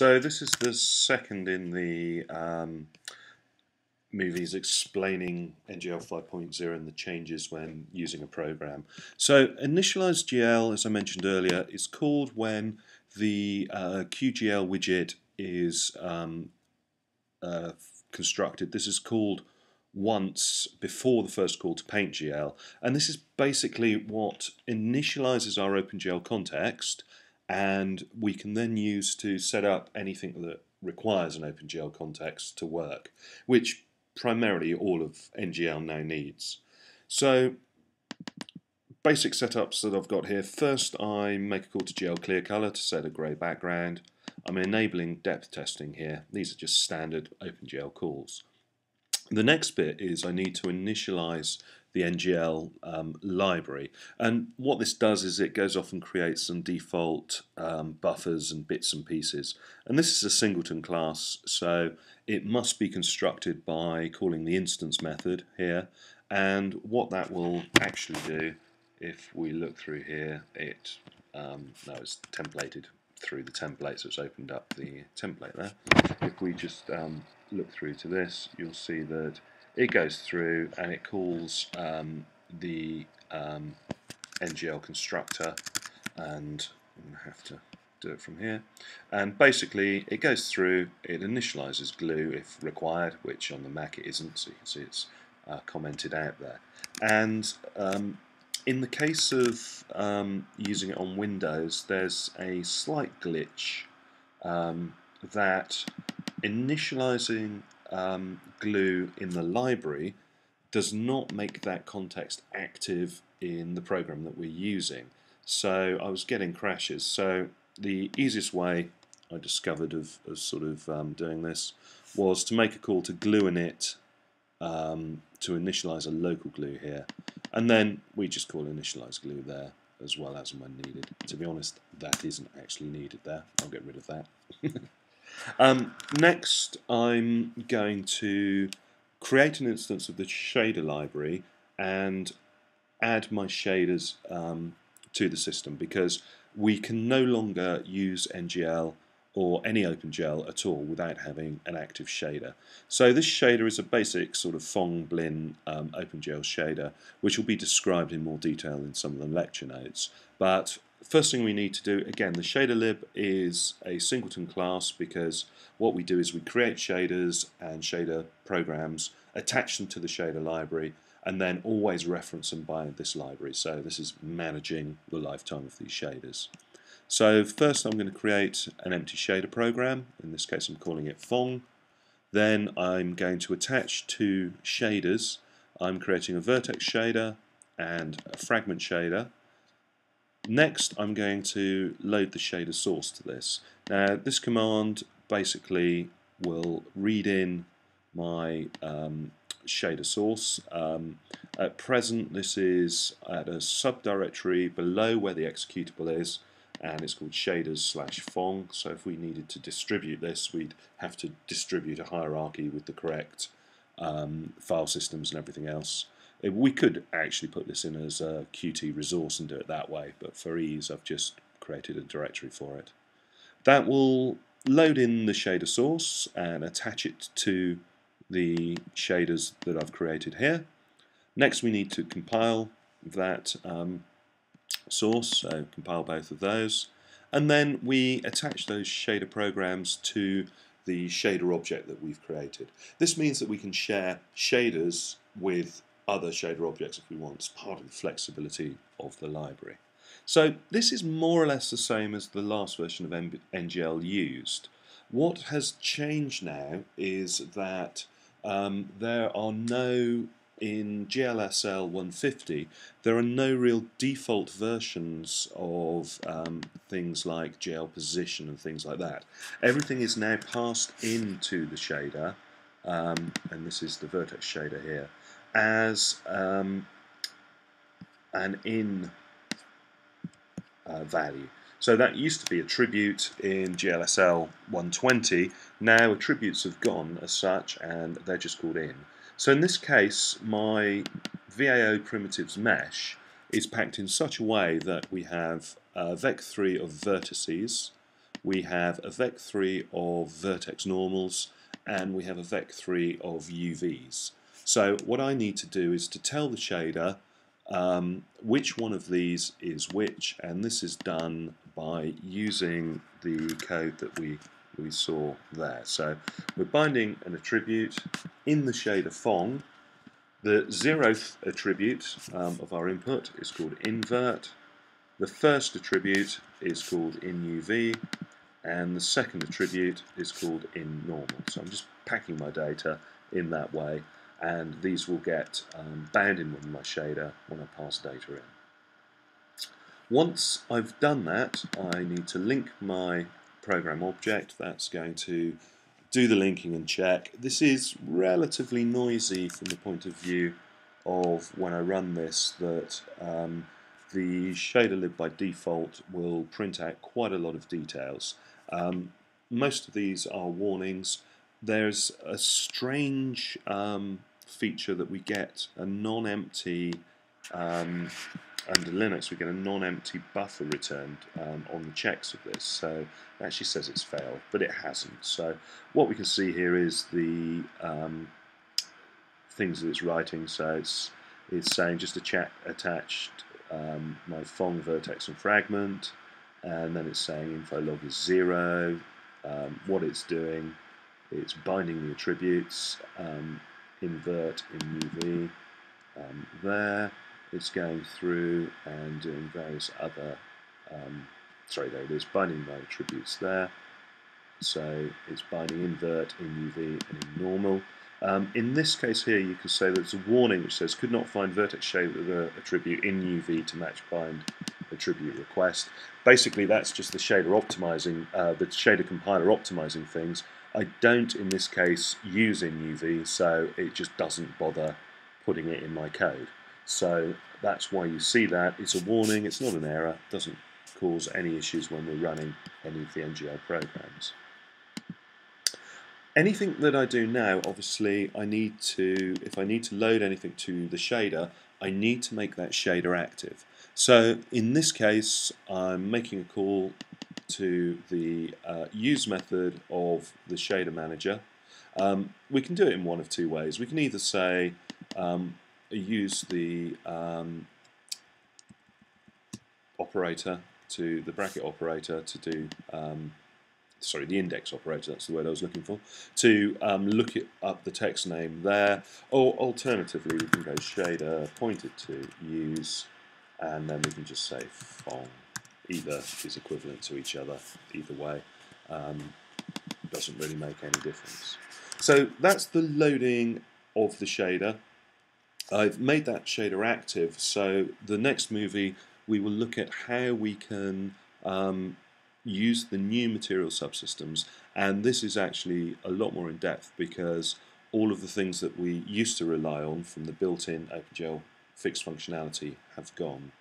So this is the second in the movies explaining NGL 5.0 and the changes when using a program. So Initialized Gl, as I mentioned earlier, is called when the QGL widget is constructed. This is called once before the first call to PaintGL, and this is basically what initializes our OpenGL context, and we can then use to set up anything that requires an OpenGL context to work, which primarily all of NGL now needs. So basic setups that I've got here. First, I make a call to GL clear color to set a grey background. I'm enabling depth testing here. These are just standard OpenGL calls. The next bit is I need to initialize the NGL library, and what this does is it goes off and creates some default buffers and bits and pieces, and this is a singleton class, so it must be constructed by calling the instance method here. And what that will actually do, if we look through here, it's templated through the template, so it's opened up the template there. If we just look through to this, you'll see that it goes through and it calls the NGL constructor, and I'm going to have to do it from here. And basically it goes through, it initializes Gl if required, which on the Mac it isn't, so you can see it's commented out there. And in the case of using it on Windows, there's a slight glitch that initializing Gl in the library does not make that context active in the program that we're using. So I was getting crashes. So the easiest way I discovered of sort of doing this was to make a call to glueinit to initialize a local Gl here, and then we just call initialize Gl there as well as when needed. To be honest, that isn't actually needed there. I'll get rid of that. Next, I'm going to create an instance of the shader library and add my shaders to the system, because we can no longer use NGL or any OpenGL at all without having an active shader. So this shader is a basic sort of Phong Blin OpenGL shader, which will be described in more detail in some of the lecture notes. But first thing we need to do, again, the shader lib is a singleton class, because what we do is we create shaders and shader programs, attach them to the shader library, and then always reference them by this library. So this is managing the lifetime of these shaders. So first I'm going to create an empty shader program. In this case I'm calling it Phong. Then I'm going to attach two shaders. I'm creating a vertex shader and a fragment shader. Next I'm going to load the shader source to this. Now this command basically will read in my shader source. At present this is at a subdirectory below where the executable is, and it's called shaders/Phong. So if we needed to distribute this, we'd have to distribute a hierarchy with the correct file systems and everything else. We could actually put this in as a Qt resource and do it that way, but for ease I've just created a directory for it. That will load in the shader source and attach it to the shaders that I've created here. Next we need to compile that source, so compile both of those, and then we attach those shader programs to the shader object that we've created. This means that we can share shaders with other shader objects if we want. It's part of the flexibility of the library. So this is more or less the same as the last version of NGL used. What has changed now is that there are no, in GLSL 150, there are no real default versions of things like GL position and things like that. Everything is now passed into the shader, and this is the vertex shader here, as an in value. So that used to be attribute in GLSL 120. Now attributes have gone as such, and they're just called in. So in this case, my VAO primitives mesh is packed in such a way that we have vec3 of vertices, we have a vec3 of vertex normals, and we have a vec3 of UVs. So what I need to do is to tell the shader which one of these is which, and this is done by using the code that we saw there. So we're binding an attribute in the shader Fong. The 0th attribute of our input is called invert. The first attribute is called inUV, and the second attribute is called inNormal. So I'm just packing my data in that way, and these will get bound in with my shader when I pass data in. Once I've done that, I need to link my program object. That's going to do the linking and check. This is relatively noisy from the point of view of when I run this, that the shader lib by default will print out quite a lot of details. Most of these are warnings. There's a strange feature that we get a non-empty under Linux, we get a non-empty buffer returned on the checks of this. So it actually says it's failed, but it hasn't. So what we can see here is the things that it's writing. So it's saying just attached my Fong vertex and fragment, and then it's saying info log is 0. What it's doing, it's binding the attributes, invert in UV there. It's going through and doing various other, sorry, there it is, binding my attributes there. So it's binding invert in UV and in normal. In this case here, you can say that there's a warning which says could not find vertex shader attribute in UV to match bind attribute request. Basically, that's just the shader optimizing, the shader compiler optimizing things. I don't, in this case, use in UV, so it just doesn't bother putting it in my code. So that's why you see that. It's a warning, it's not an error, it doesn't cause any issues when we're running any of the NGL programs. Anything that I do now, obviously, I need to, if I need to load anything to the shader, I need to make that shader active. So in this case, I'm making a call to the use method of the shader manager. We can do it in one of two ways. We can either say use the operator, to the bracket operator to do, sorry, the index operator, that's the word I was looking for, to look up the text name there, or alternatively we can go shader pointed to use, and then we can just say Fong. Either is equivalent to each other, either way. Doesn't really make any difference. So that's the loading of the shader. I've made that shader active, so the next movie we will look at how we can use the new material subsystems, and this is actually a lot more in depth because all of the things that we used to rely on from the built-in OpenGL fixed functionality have gone.